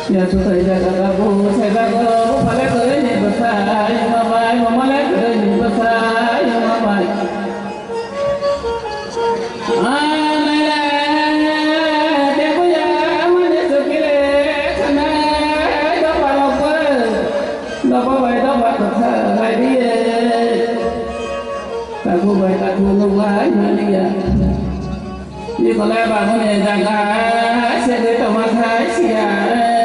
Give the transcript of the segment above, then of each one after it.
Ya sudah jaga kamu, saya jaga malah kerja besar, mamai malah kerja besar, mamai. Dia punya mana sekile, sana dapat apa, dapat besar dia. Kamu baik aku luai mana dia. Ni kalau bangun ni jaga, saya tu masai siapa.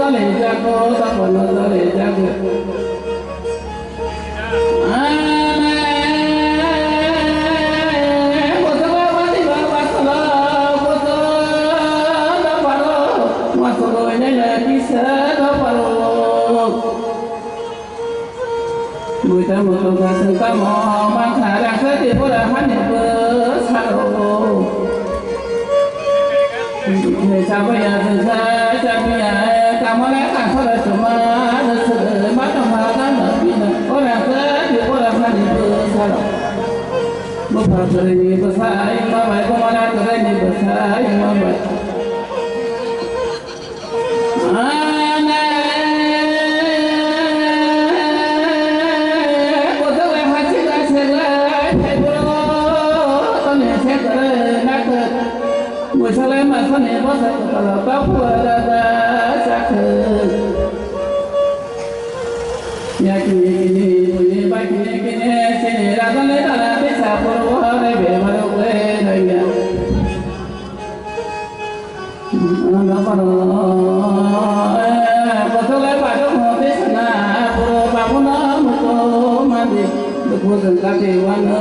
Khlaijakha tak pernah Khlaijakha. Mùi ta một lòng ta sừng ta mò mang thả đang khơi thì có là hát nhạc bơ xa lộ. Người sao bây giờ dừng xa cha bây giờ cảm ơn các bạn đã theo dõi và ủng hộ cho kênh Ghiền Mì Gõ để không bỏ lỡ những video hấp Nhà Chini punya baik Chini Chini rakan leta la bisa puru hari bebaru lehnya. Anda paro, betul lepas tu mesti sana puru bangun muka mandi berkuasa kaki wana.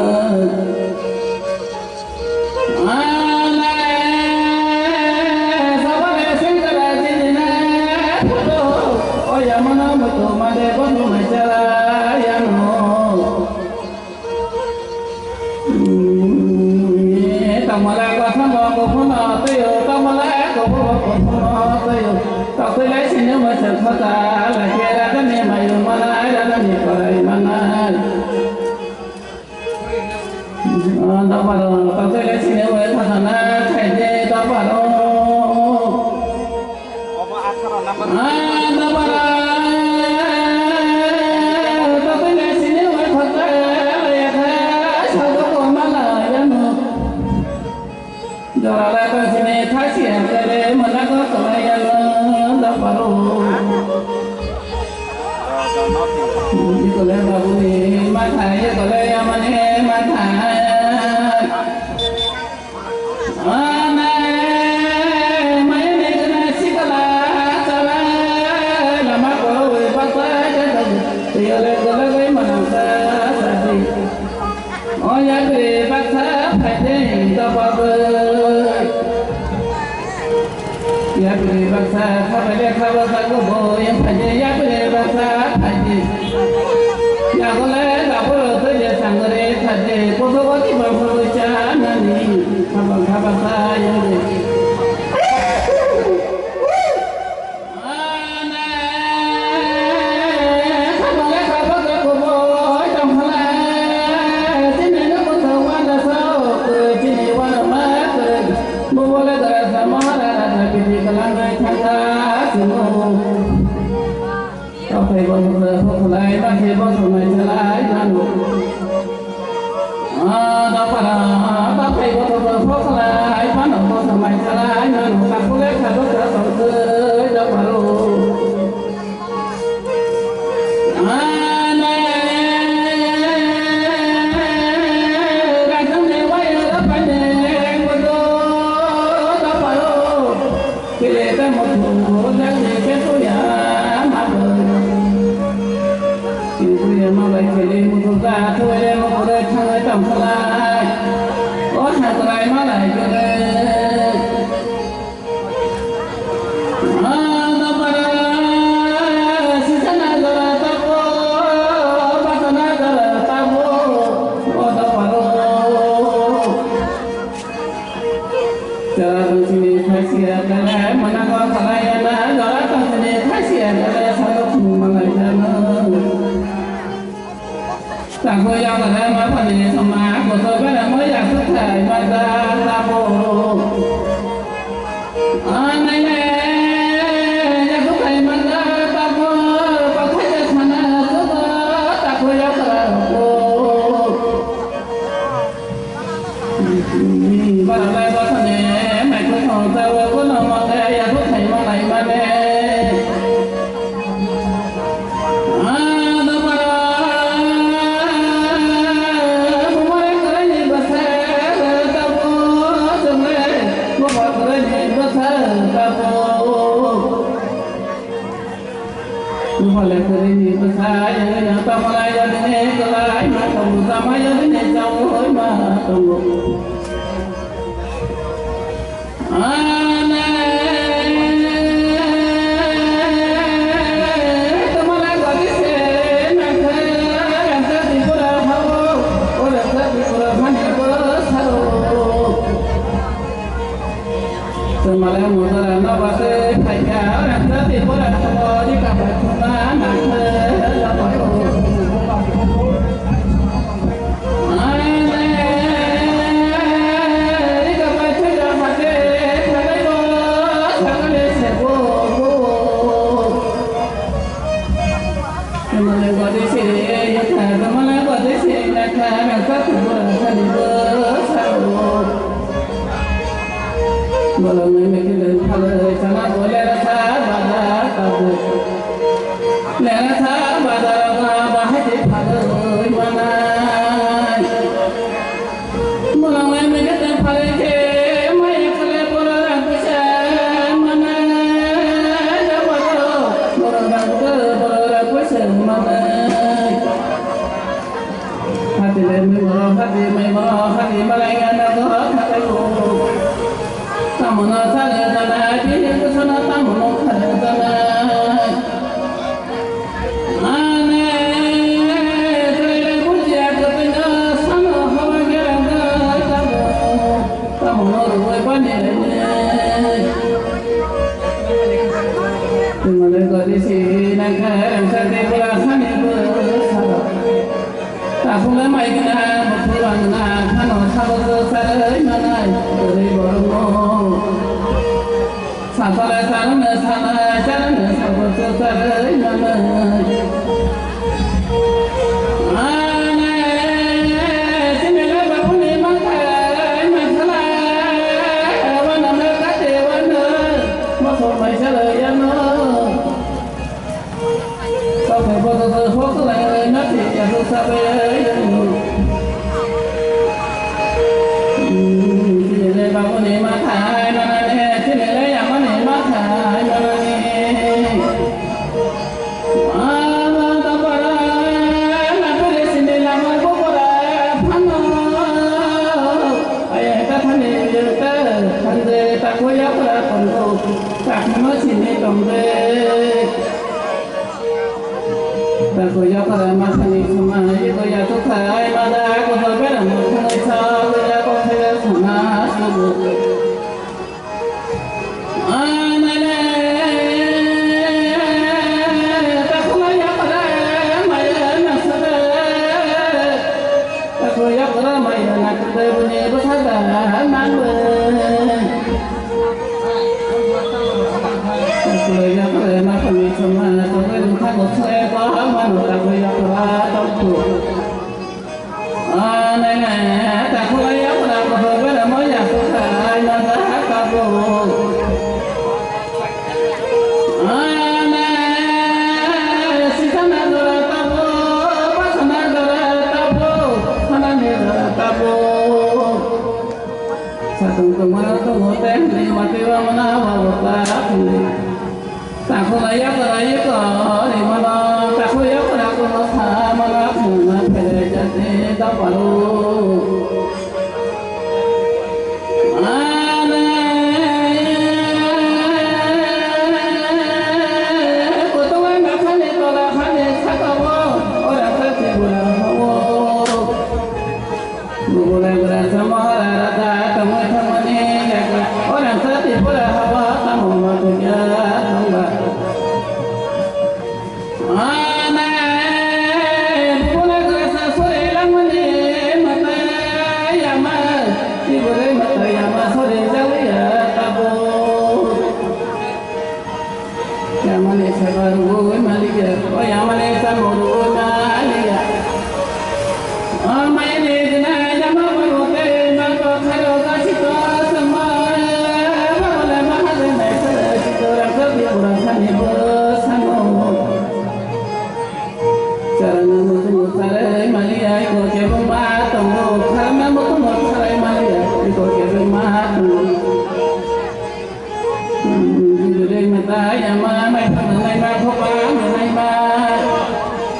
ta ya ma mai thân này ma không ba người này ma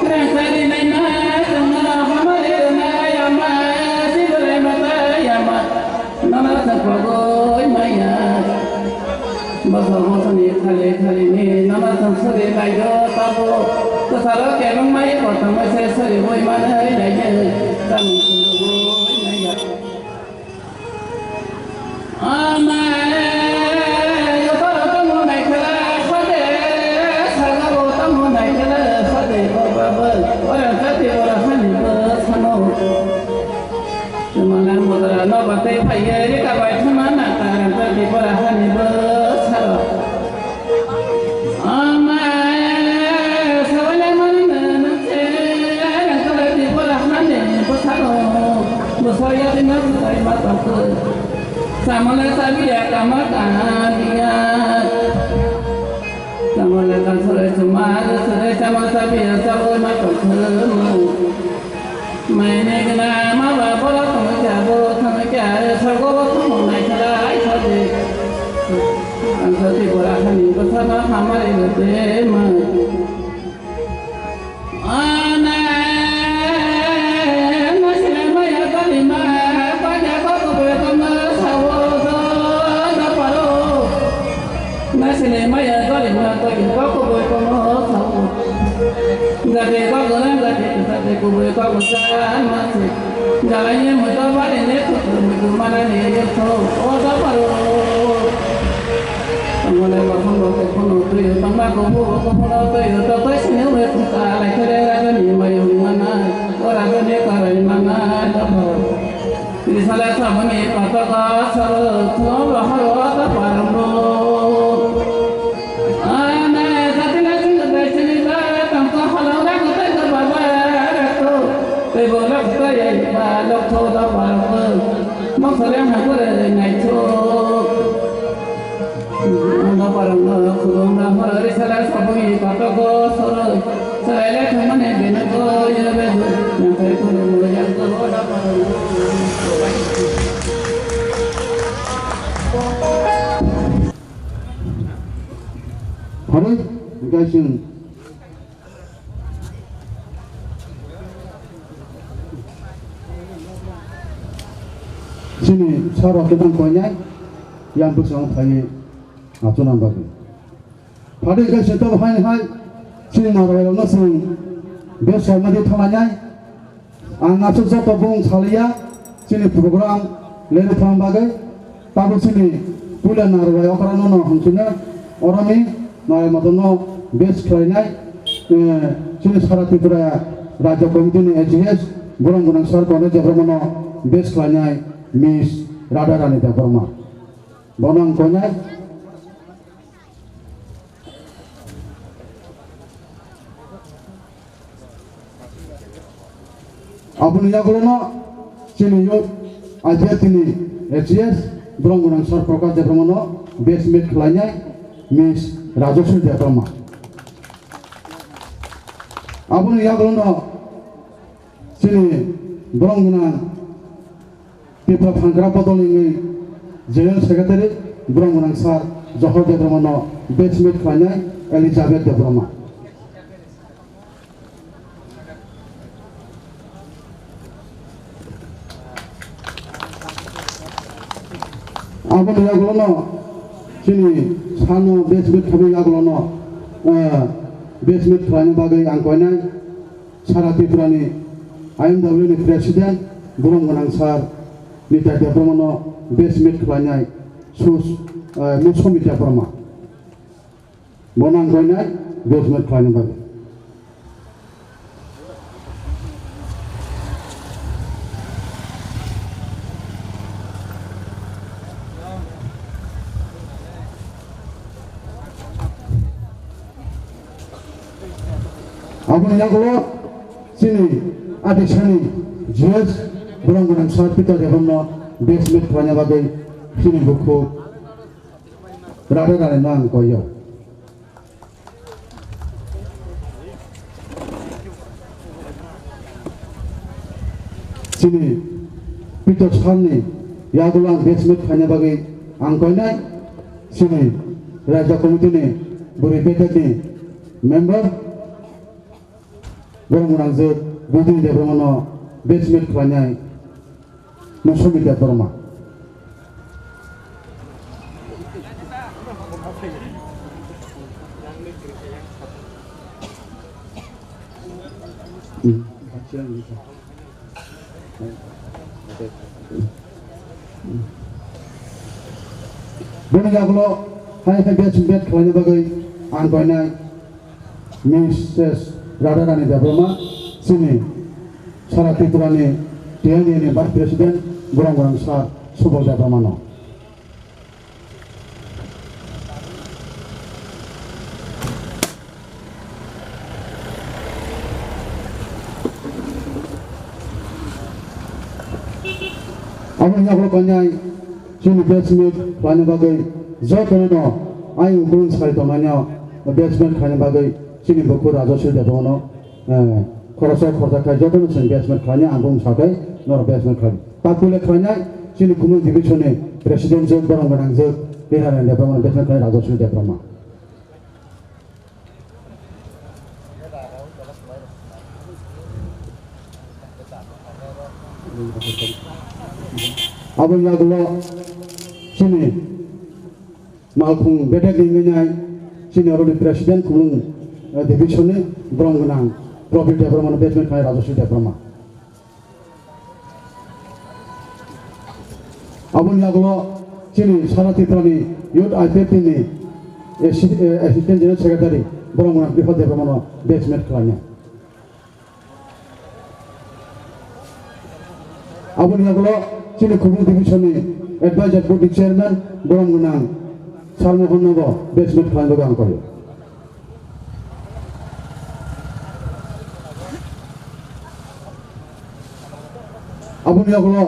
rang sai đi này ma trong nó hoa ma đi na ya ma si bơi ma ta ya ma nó thật quá gối ma ya bao giờ bao giờ này khali này nó thật sự để lại đó ta vô ta sao cái băng máy của thằng máy xe sẽ vui mà nơi này như tâm vui này ya ama yo ta tâm này khla phát để sao có tâm này khla phát để có ba bơ orang kati orang hani bơ sano cuma lang modal no bate phải đi cả bài tham ăn ta orang kati orang hani bơ sano ama saya dengar dari mata sama sabi ya kamakan dia sama lekan sore cuma sore sama sabi ya sama mata maine kena ma ba bola thang kya sago thang nai khala sade antati bola khani pasana hamare de ma ana gade ko golan gade ko boy ko musan mase jalanya moto bale ne to mana ne ye to o da paro amole ba phon ko phon to yo tamba ko bo ko phon to yo to ko sine we ta la kare ra ni ma yo mana ora ga ne ka ra mana da paro ini salah sama ne pata ka sar to ba ha ro da paro lộc thô đó vào mơ mong sao em hay có đời ngày thô nó vào mơ khung ra mơ đi sao sao bui bắt có sao sao lại thằng mình bên nó có như bây giờ nhà thầy tôi mơ yang có đó vào Hari, guys, Chini saro kedang konyai yang bersama saya aturan bagi. Pada kita setelah hai Chini narawal nasing biasa mati thamanya angatu jatuh bung salia Chini program lele tham bagi tabu Chini bulan narawal orang nono hancurnya orang ini narawal matono biasa kalinya Chini sekarang Tripura Raja Komite ni HGS burang sar kono jabromono biasa kalinya Miss Radharani Deparma, bonang konya, apun ya kalau Chini yo aja tini HCS, bonang sar prokas Deparma base meet kelanya Miss Rajoksul Deparma. Apun ya kalau Chini bonang Tipraland Pangkra Potol ini General Secretary Burang Sar Johor Deparma Batchmate Khlainya Elizabeth Deparma. Apa dia kalau Chini sano Batchmate kami kalau Batchmate Khlainya bagai angkonya Sara Tiprani IMW ni Presiden Burang Sar Nita Deparma Batchmate Khlainya sus musuh Nita Deparma bonang konya Batchmate Khlainya bagai. Apa yang kalau Chini ada Chini JS Burang Sar Pita Deparma Batchmate Khlainya bagai Chini buku berada dalam nang koyo. Chini Pita Chani Yadulang Batchmate Khlainya bagai angkonya Chini Raja Komite ni buri PTD member borong je budi de bromono basement khlanyai musumi de borma Bini jagulo hai basement khlanya bagai an koinai Mrs. Radharani Debroma Chini Sara Tiprani TNI Vice President Khorang Sar Subal Debroma no Abang jagulo konyai Chini basement khlanya bagai Jokono ayu gun sai tomanya basement khlanya bagai Chini buku raja sudah bono, korosor korjakai jodoh nusant basement khlanya anggung sakai nor basement khlanya. Takule khlanya Chini Khumulwng divisione presiden jog borong jog Tipraland depan basement khlanya raja sudah depan. Abang jagulo Chini malkung bedek dinginai Chini orang presiden Khumulwng divisione borong profit depan basement khlanya raja sudah depan. Abang jagulo Chini Sara Tiprani youth IPP ni assistant general secretary borong bihot depan basement khlanya. Abang jagulo Chini Khumulwng divisione advisor board chairman borong Salmohon nogo basement khlanya gang kore. Abang jagulo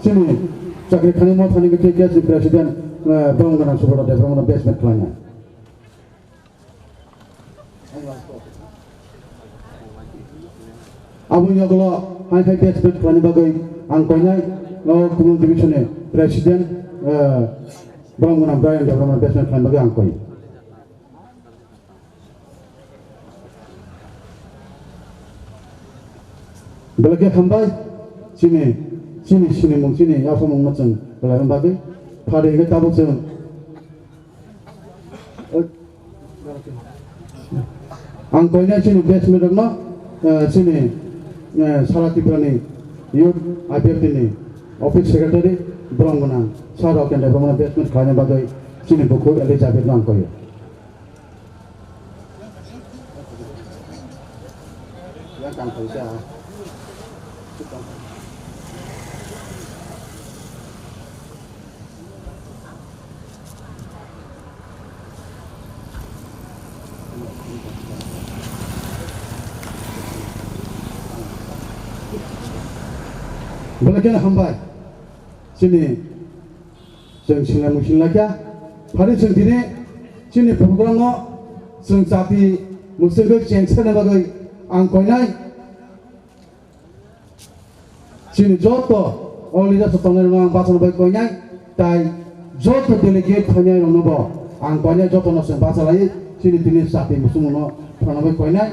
Chini Chakri khani mo thani ke KS president borong subara depan basement khlanya. Abang jagulo hai basement khlanya bagai angkonya Khumulwng divisione presiden borong Brian depan basement khlanya bagai angkoi. Belakang hambai Chini mung Chini ya mung macam belakang bagai pada ini tabu ceng angkonya Chini basement dong Chini Sara Tiprani youth IPP ni office secretary borong Sara kan depan basement khlanya bagai Chini buku Elizabeth no angkoi. Ya kan kerja. Belakang hambai Chini jeng sila musim lagi hari jeng dini Chini program no jeng jati musim ke jeng sana bagai angkonya Chini joto oleh dah setengah orang pasal bagai konya tai joto delegate konya orang nopo angkonya joto no pasal lagi Chini dini jati musim no pernah bagai konya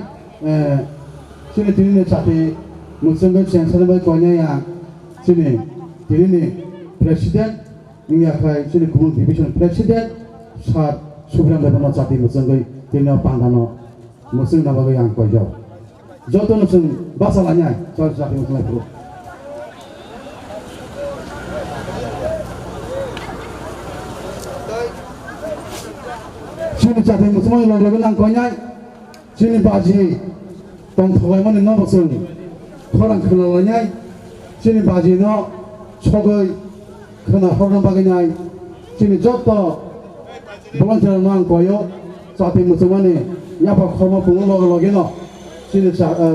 Chini dini jati musim ke jeng sana bagai konya ya Chini dini presiden ini akai Chini Khumulwng division presiden saat subran depan jati musim ke dini pangkano musim nama bagai angkoi jauh joto musim basalanya soal jati musim itu. Chini jati musim itu lalu angkonya Chini baji tong thawai mana no musim Khorang kenalanya Chini baji no chogai kena Khorang bagainya Chini joto volunteer no angkoyo jati musim ini nyapa khoma pungu lagi no Chini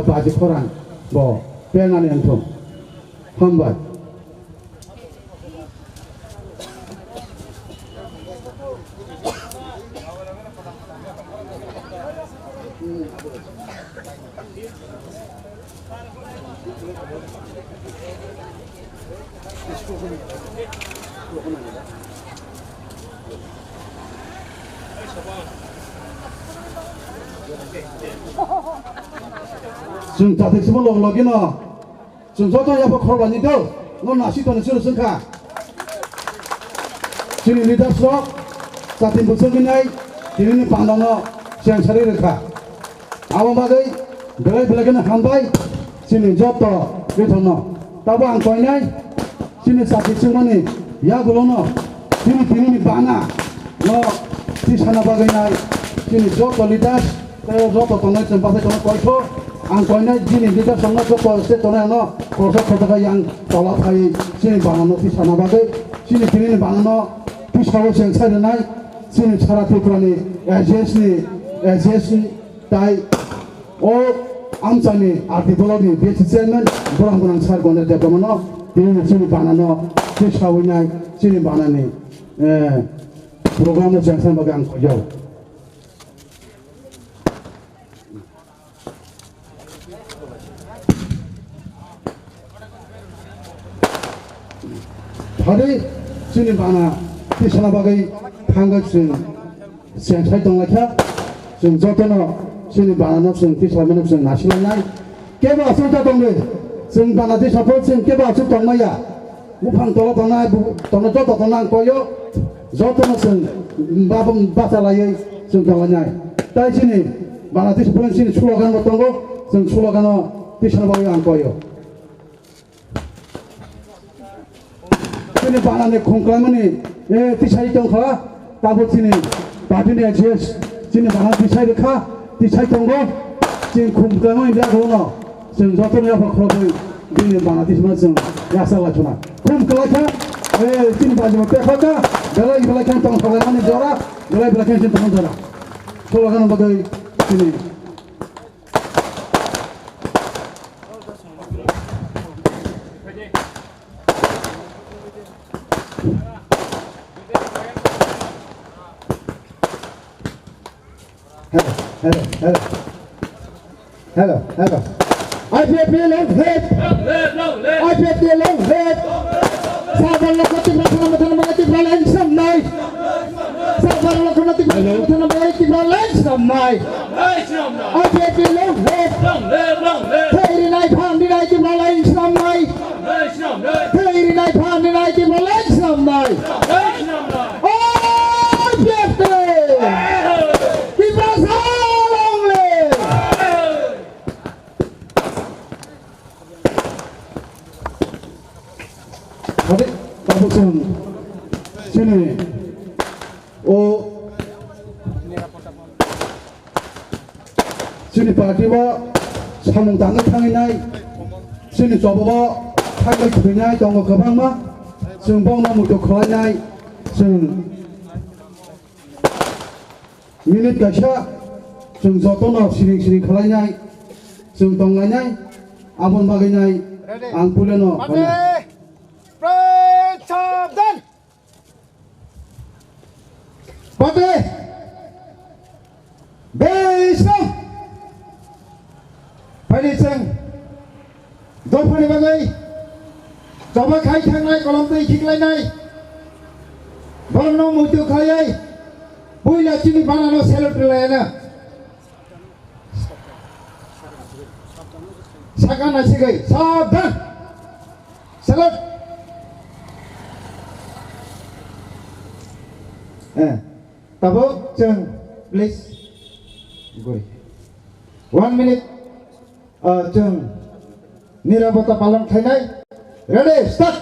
baji Khorang bo pengen antum hambat जों जाथे सिम लग लगे न जों जत याबो खरबानि दो न नासि तने सुर सुखा जोंनि लिडार्सक जाथे बोसोरनि दिनैनि बांदानो सिगां सारि रोखा आबो बागै बेलाय बेलायखौनो हामबाय जोंनि जत बेथन दाबो आं कयनाय जोंनि जाथे सिमानि या गुलनो दिनैनि बाना न तिसाना बागैनाय जोंनि जत लिडार्स जत तने जों बाथाय तने कयथ आं कयनाय दिनै लिडार संना जत से तने न खरसा खरसा yang तला थाय जोंनि बानानो तिसाना बागै दिनैनि बानानो तिसाव जों सायनाय जोंनि सारा त्रिपुरानि एजेसनि दाय अ आमचानि आर्टिकलनि बेस चेयारमेन गोनां सार गने देबमनो दिनै जोंनि बानानो तिसावैनाय जोंनि बानानि प्रग्राम जों सान बागै आं खयजाव Hari sini bana di sana bagai tangga sing saya dong lagi, sing jodoh sini bana nop sing di sana nop sing nasi lainnya, keba sudah dong deh, sing bana di sana sing keba sudah dong maya, bukan tolong tanah jodoh tanah koyo, jodoh nop sing babam baca lagi sing dong lainnya, tapi sini bana di sana sini slogan botonggo, sing slogan di sana bagai ang koyo. Sini banane khongklamani tisai tongkha tabo sini badini ajes sini bana tisai rekha tisai tonggo sini khongklamani da gono sini jotoni apa khrobai dini bana tisma sing yasa lachuna khongklaka sini bajmo tekhaka belai belai kan tongklamani jora belai belai kan sini tong jora sologan bagai sini Hello. IPP long head. IPP long head. Sabar lakukan macam mana Tipraland sampai. Sabar lakukan macam mana Tipraland sampai. IPP long head. Thiri naik pandi naik Tipraland sampai. Thiri naik pandi naik Tipraland sampai. Oh, IPP. Hari kabupaten sini, sini parti wa samung tangan tanginai, sini coba wa tangan kuinai tonggo kebang ma, sembong ma mutu kelainai, minit gasha, jotono sini kelainai, tonglainai, abon baginai, angpuleno. Sabdan. Pate. Besam. Panisang. Dopani bagai. Coba kai thangnai kolom tei khiklainai. Barno mutu khayai. Buila chini banano salute laina. Sakana sigai. Sabdan. Salute. Tabo, please. 1 minute. Nirabota palang khainai. Ready, start.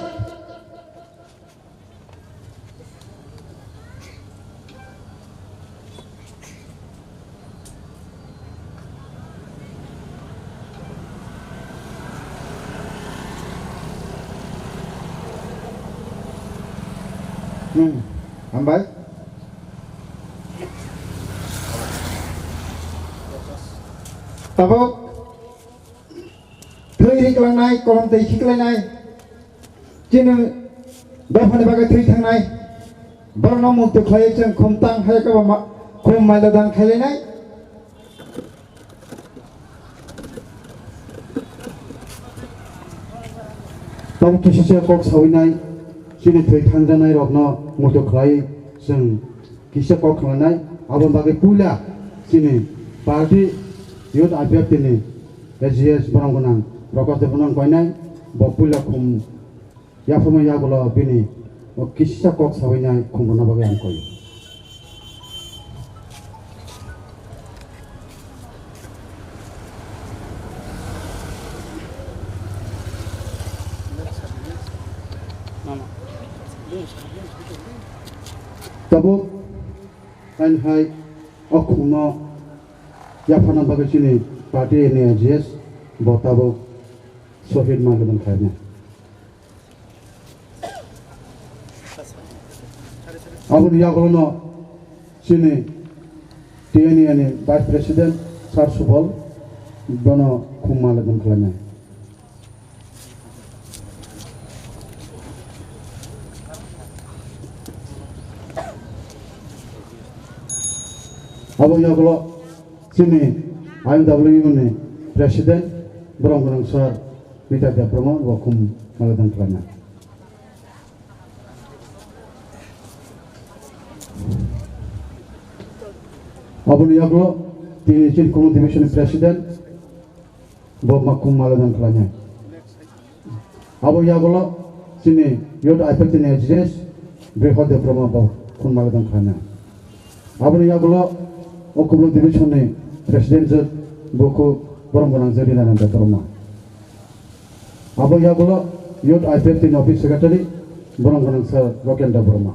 Hambai. Tabo. Thiri kelangnai, kolom tei khiklainai. Chini dofani bagai thiri thangnai. Barno muktu khlai chang khumtang hai ka ba khum mailadang khailai. Tabo kisi kok sawinai. Sini thiri thangjanai rokno muktu khlai जों किसे कल खालामनाय आबन बागै पुला सिनि party youth IPF tini SGS borong gunang rokas depunang koinai bopula khum ya phama ya golo bini o kisisa kok sawinai khum guna bagai angkoi tabuk kan hai okhuno ya phana bagai sini party ini SGS botabuk Sohid Magadan kayaknya. Abun ya kalau sini TNI ini Vice President Sar Subol dono Khumaladan kayaknya. Abun ya kalau sini IMW ini Presiden Borong Sar Mita Deprama Wakum Maladan Klana. Abun Yaglo, the Chin Khumulwng Division President, Bob Makum Maladan Klana. Abun Yaglo, Chini, Yod Affecting Edges, Brehod Deprama Wakum Maladan Klana. Abun Yaglo, Khumulwng Division President Boku Borong Zerina and Deprama. Abu Yagulo, Youth IPF in Office Secretary, Borong Sir Rokenda Burma.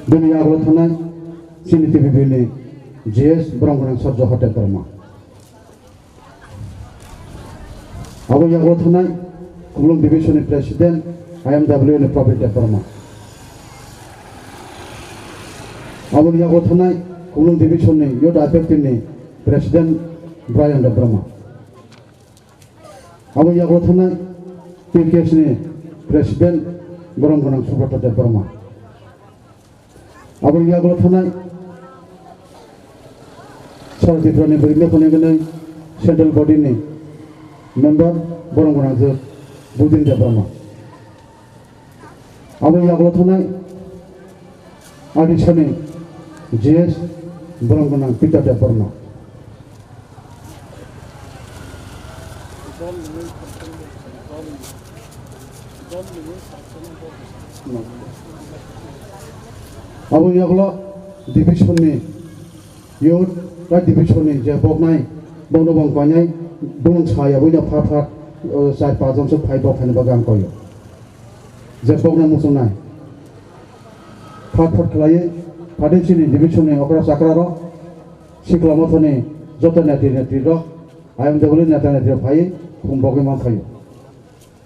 Bini Yagulo Tanai, Chini TV Bini, GS, Borong Sir Johote Burma. Abu Yagulo Tanai, Khumulwng Division President, IMW in Property Burma. Abu Yagulo Tanai, Khumulwng Division Youth IPF in President Brian de Burma. Abu Yagulo Tanai, PKS ni Presiden Borong Supporter de Burma. Abu Yagulo Tanai, Sar Tipraland Berikutnya Penegak Central Body ni Member Borong Budin de Burma. Abu Yagulo Tanai, Adisani GS Borong Peter de Burma. Abu Yagulo Division ni Youth Right Division ni je boknai bongno bongkwanyai bong chaya bunya phat sai pa jong so phai bok phan bagang koyo je bokna musonai phat khlai phaden chini division ni okra sakra ro siklamo thone jotna ti ro ayam debule nata ti phai khum boge ma phai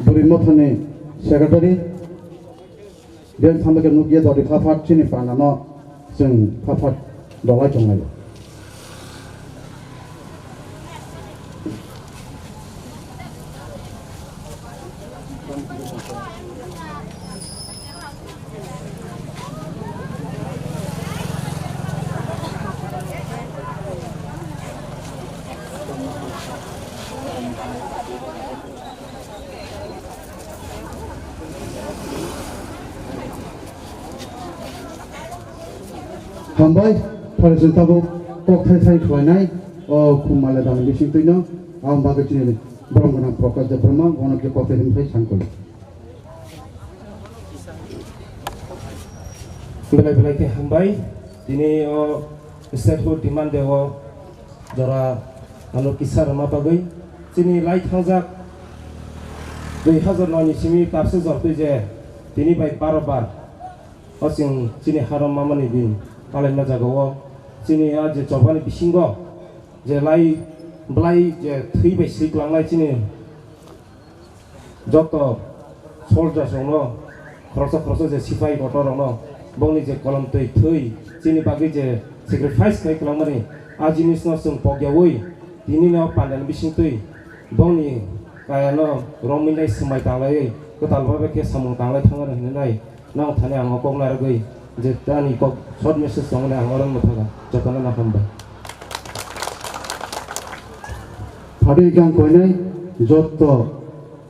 buri mo thone secretary dan sampai ke nugia dari pafat sini panano sing pafat dolai jongai. Hambai, Philchinwi tabu kok thai khlainai o Khumaladan bising tuino am bagai chini borong prokas de Burma ono ke kok thai sangkoi. Belai ke hambai ini o statehood demand o dora alo kisar ma bagai chini lai thajak 2009 simi parse jortu je tini bai 12 bar osing chini haram mamani din Kalau nak jago, sini aja coba ni bisinggo, je lai belai je 3 by 6 lang lai sini, joto soldier songno, kroso je sifai kotor songno, bongni je kolam tui, sini bagi je sacrifice kai kelang mari, aji ni sno sung pogya woi, ini no pandan bising tui, bongni kaya no romin lai semai tanglai, ketal bawa ke samung tanglai thangar ini nai, nang thane angokong largai. Jadi kok short message yang mana orang muthaga jatana na hamba Hari kan koinai joto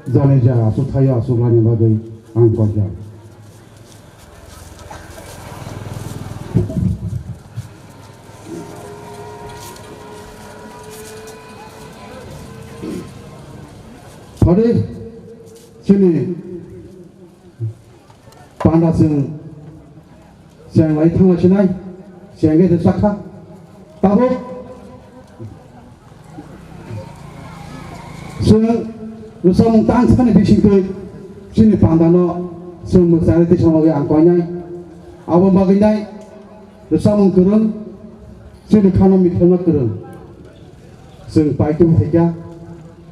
jane ja asu thaya asu mani bagai angkor ja Pada sini pandai siang lagi tengah sini siang itu sakha tahu siang lusa mungtang sana di sini pandai no semua sana di sana lagi angkanya abang baginya lusa mungkurun sini kana mikirna kurun sing paitu saja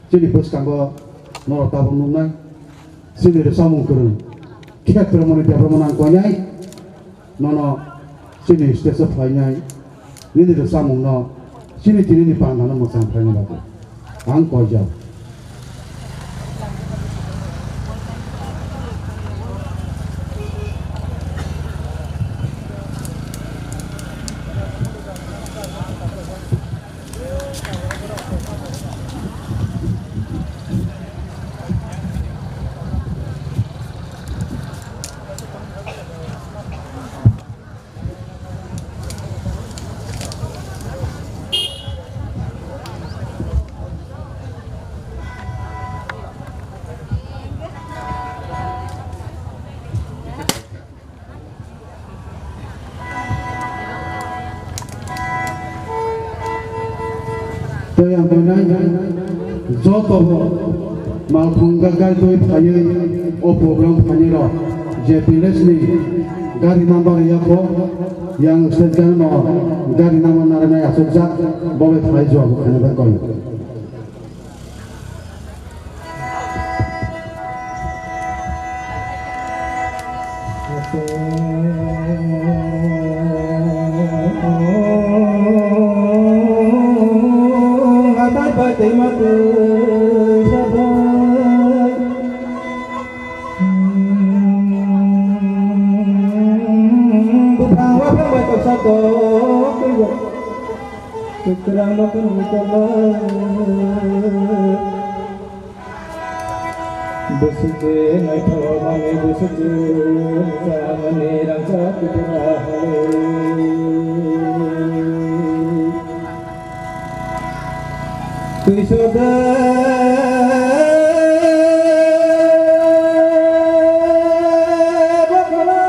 sini bos kanggo nol tabung nunai sini lusa mungkurun kita bermula dia bermula angkanya nono sini stesa flynya ini dia sambung no sini tini ni pandang no sampai ni bagus angkau jauh yang benar jodoh malpung gagal tu thayai o program thani lo JPLS ni gari number ya ko yang sedang no gari number narana ya sejak boleh thai jo khane ba koi terima kasih sahabat bukan wabah baik satu kekerang makan mutalah bersuje naik mane bersuje Sanmani rangsa Tipraland Kuisoda bakala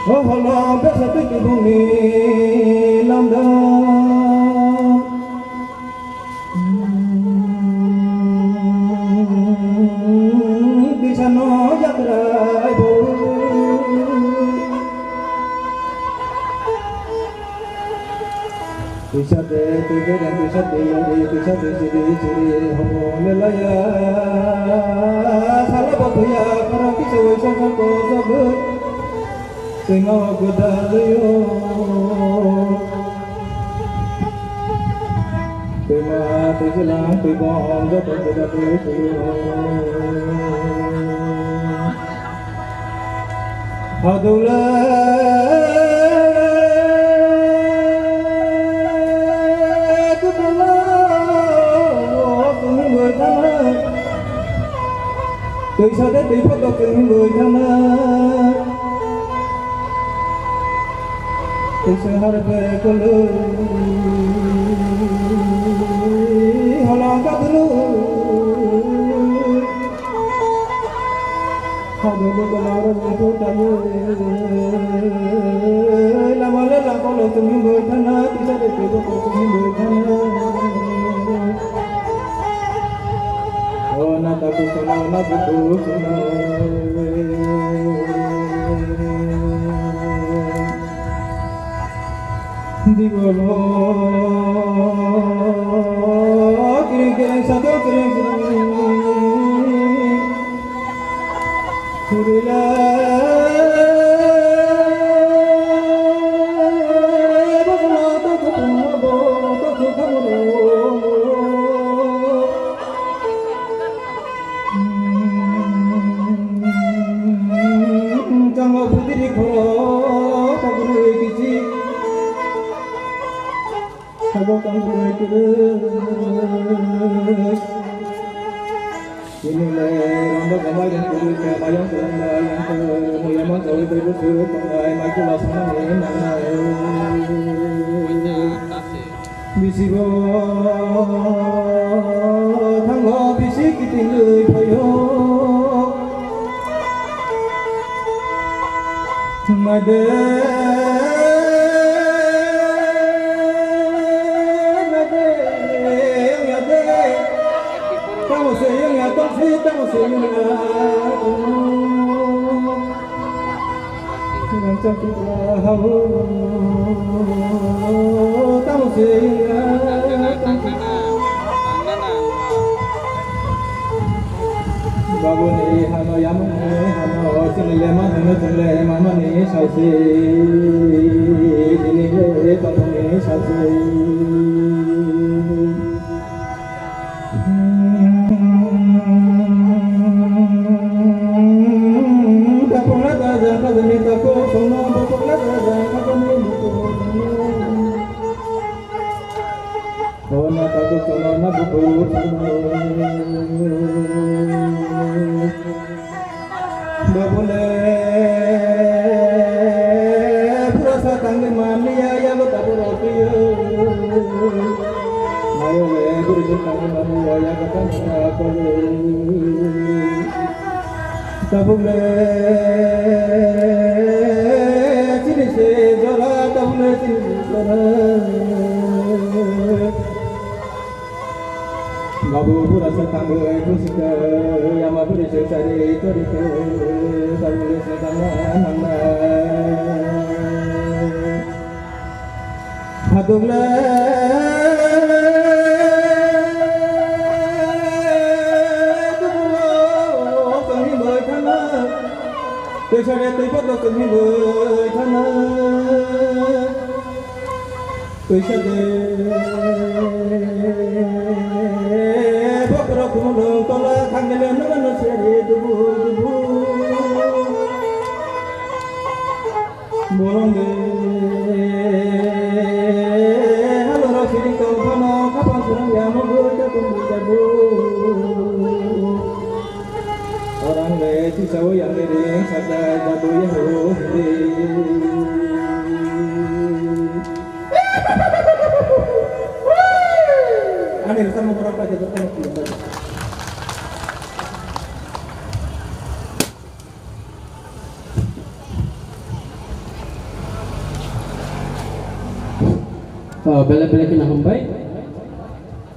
oh Allah besa tiki bumi lamdam bisa no yakrai bo bisa deh dan bisa ciri homo melaya salah batuya karena kisah wisata kosabut tengok godalyo tema terjelang pebom jatuh godalyo Adulah tôi sao đến đi phát đọc từng người thân tôi sẽ hát về con lưới họ lo các thứ lưới họ được được con lo được tôi ta làm ơn làm con lời từng người thân tôi sẽ đến đi phát đọc từng người thân oh nata kusana nata kusana di bolo kiri satu kiri surila basna to kubo to kubo Jangan putih khorang, tak boleh kicik. Kalau tak boleh terus. Ini le, rambut gambar yang kulit bayang terendam yang kemuliaan jauh terus pengai maju laksana ini nana. Bisigo thanggo bisik kitingui phoyo made Estamos en la torre, estamos en la estamos Babu ni hano yamu hano sinile mano sinile mama ni saisi sinile kamu ni saisi Tabule Chini se jala tabule Chini jala Babu pura se tango kusika Yama puri se sari torike Tabule se tanga nanda Hadule Tôi sẽ để tôi bắt đầu từng những người thân tôi sẽ để bắt đầu cùng đường tôi là thằng người lớn nó sẽ để tôi buồn đi hello nó sẽ đi cầu cho nó các bạn sẽ nhà nó vui cho tôi buồn cho vui Orang le tisau yang lering sada jadu yang hudi. Anil sama berapa jadu tengok kita. Bela-bela kena hambai.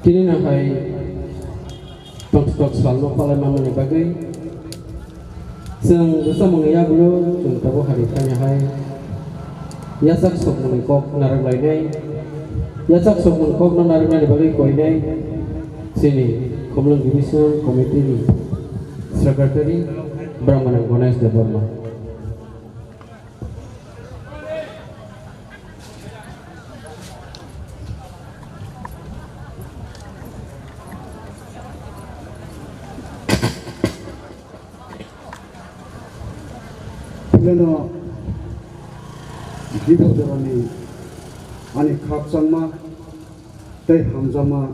Kini nak hai tok selalu kalau mama ni bagai. Seng dosa mengaya bulu, chúng ta có hari tanya hai. Yasak sok mengkok narang lainai. Yasak sok mengkok narang lainai bagi koinai. Sini, Khumulwng Division Committee ni Secretary Brahmana Gones de Burma. Leno Dibo Dorani Ani Khapsama Tei Hamzama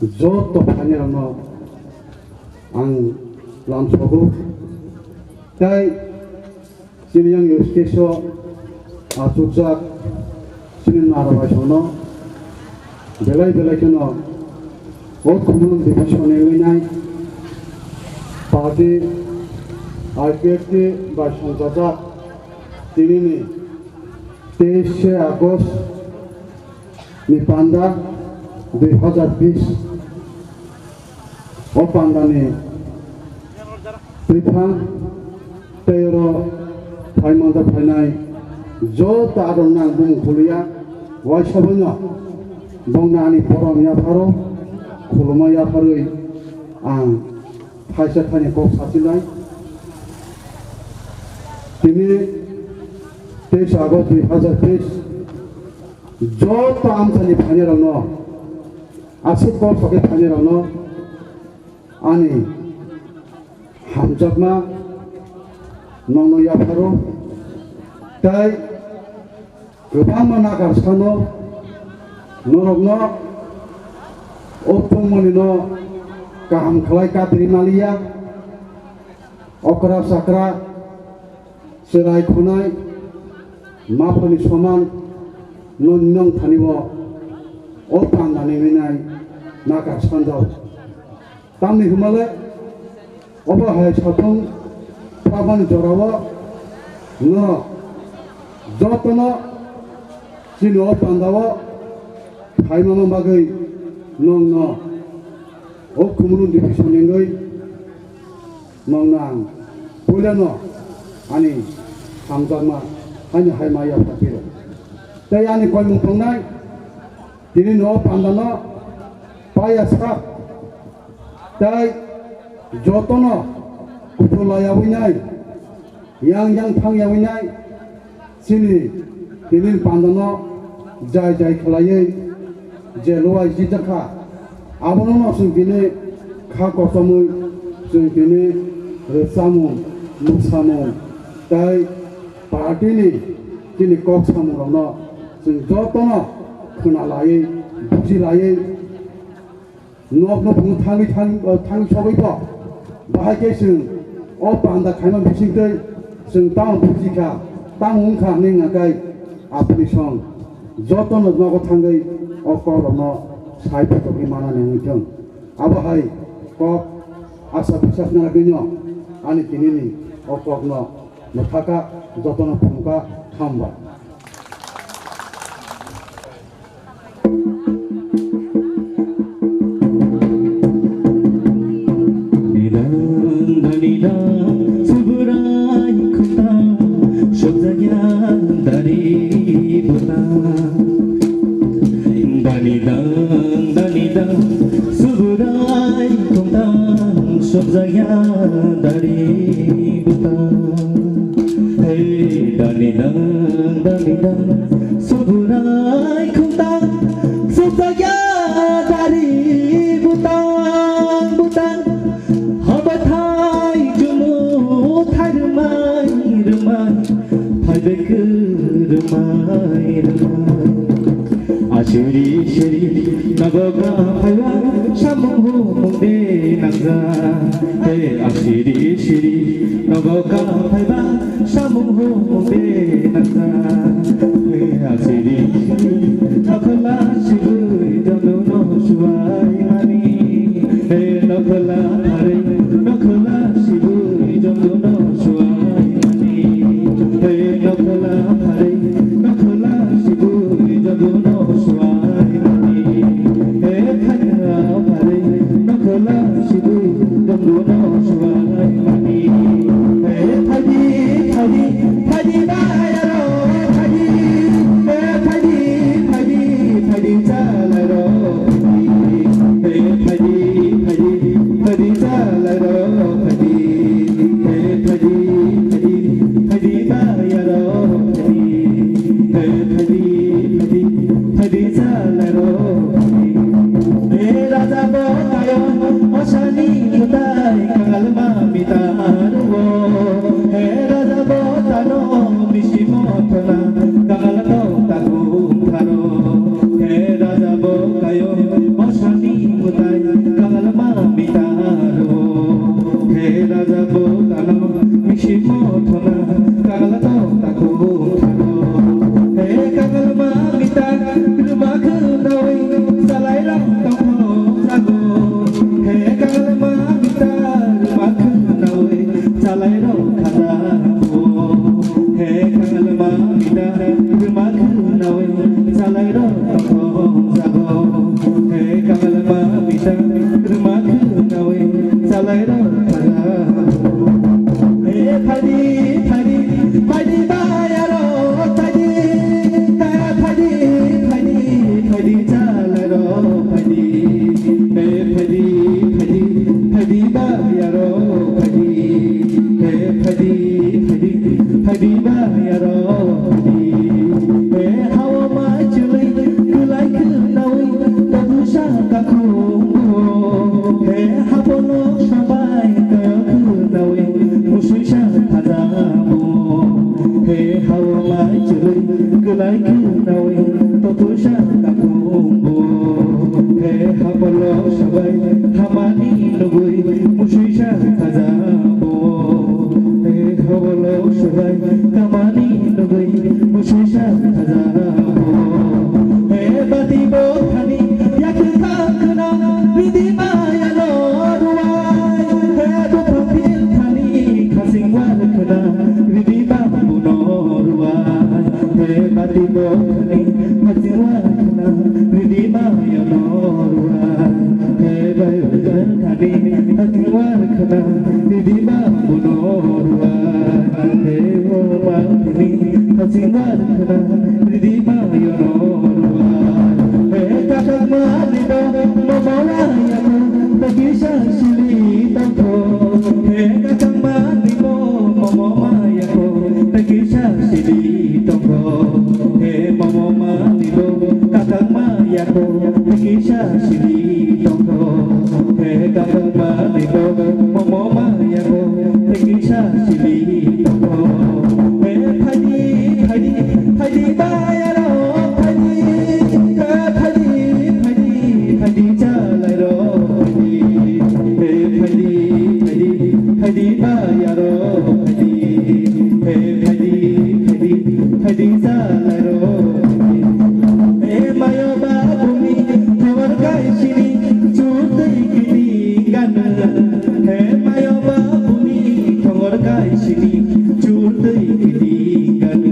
Zot to Panirama Ang Lamsogo Tai Sini yang Yuskesho Atuzak Sini Narawashono Belai Keno Ot Khumulwng Division Elinai Party IPFT by Sanjata Chini 23 Agust Nipanda 2020 Opanda ni Tripura Tero Thaimanda Phainai Jo Tarong Nang Bung Khulia Waisabonyo Bongnani Porom Yapharo Khuluma Yapharoi Ang Thaisa Thani Kok Satilai Ini 23 Agust 2020 Jo Amthani Phanirano Asik Kol Soke Phanirano Ani Hamjakma Nono Yapharo Tai Gobang Nagar Sano Norogno Opung Monino Kaham Khlaijakha Trimalia Okra Sakra Serai Khonai Mapani Soman Non Nong Thaniwo Opan dan ini nai nakak sanjau. Tamni humale oba hai chatong praban jorawa no jotono sini opan dawa hai mama bagai nong no ok Khumulwng division engai nong nang puliano ani hamjama ani hai maya papiro. Tapi ani koi mungpong nai Dini no pandana paya skap tai jotono kupulaya winai yang thang ya winai sini dini pandana jai khlaiye je Luwajimung abono no sing dini kha kosamui sing dini resamu musamu tai party ni dini kok samu no sing jotono khuna lai buji lai nok no phung thang sobai ko bahai ke sing o panda khaima bising tei sing tang buji kha tang ung kha ning akai apni song joton no ko thangai o ko no sai pa to imana neng thang abahai ko asa bisas na ginyo ani kinini o ko no thaka joton phungka khamba Baibo, Khani buni hasingan khana ridi mayo no he kakak mani do momola ya takisha sili toko he kakak mani do momoma ya takisha sili toko he momoma ni do kakak maya ko takisha sili toko he kakak mani do momoma ya ko takisha sili toko he phadi phadi phadi ba ya ro phadi phadi phadi phadi chalai ro phadi he phadi phadi phadi ba ya ro phadi he phadi phadi phadi chalai ro he mayo ba bumi thawar kai chini chutai kini gan he mayo ba bumi thawar kai chini chutai kini gan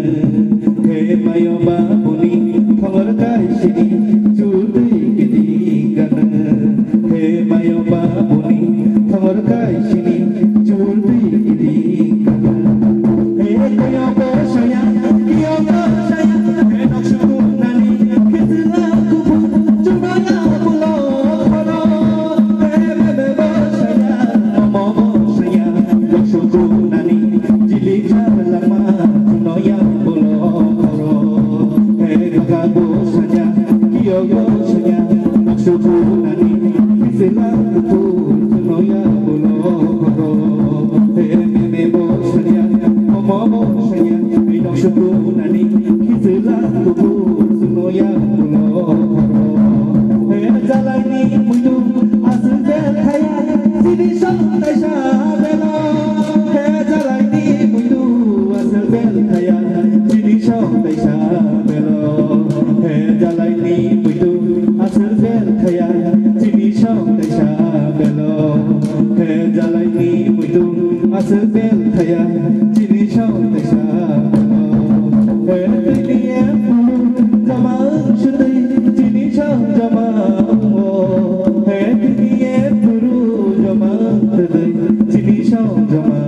he mayo ba bumi thawar kai chini chutai kini gan he mayo ba bumi thawar kai chini chutai kini gan he koyo ko saya kiyo ko saya he nokshu nani kitla kubu chumaya bulo khoro he bebe bo saya momo saya nokshu nani jili chalama chunoya bulo khoro he gagabu saya kiyo ko saya nokshu nani kitla kubu chunoya bulo khoro he bebe bo saya momo saya nokshu nani kitla kubu chunoya bulo khoro he jalani muidu asje khaya sidi sam taisa belo he jalani muidu asje khaya sidi sam taisa belo he jalani muidu asje khaya sidi sam taisa belo he jalani muidu asje khaya sidi sam taisa belo he tiye jama shudi sidi sam jama he tiye puru jama sidi sam jama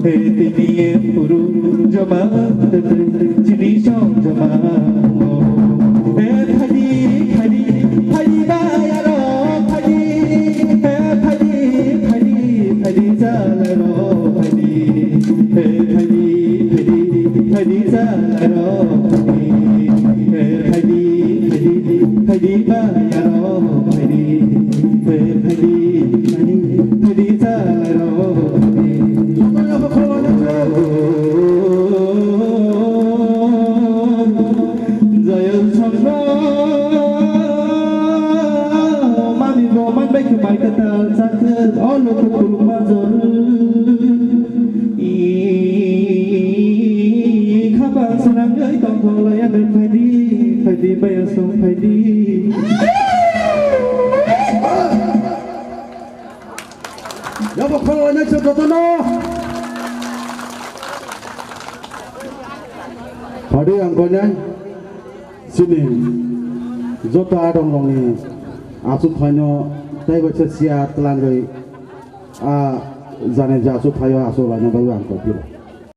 he tiye puru jama sidi sam jama he phadi phadi phadi ba ya ro phadi he phadi phadi phadi chala ro phadi he phadi phadi phadi chala ro phadi he phadi phadi phadi ba ya ro phadi he phadi phadi phadi chala ro phadi jaya samna mami roman bai ke bai kata sakhe olo ko kulma jor i khaba sanang gai tong thong la ya de phadi phadi bai asong phadi 여보 콜로나 저거잖아 바로 안 거냐 시니 저도 아동롱이 아주 파뇨 다이버스 시아 틀랑거이 아 자네 자수 파요 아수 라냐 바로 안 거기로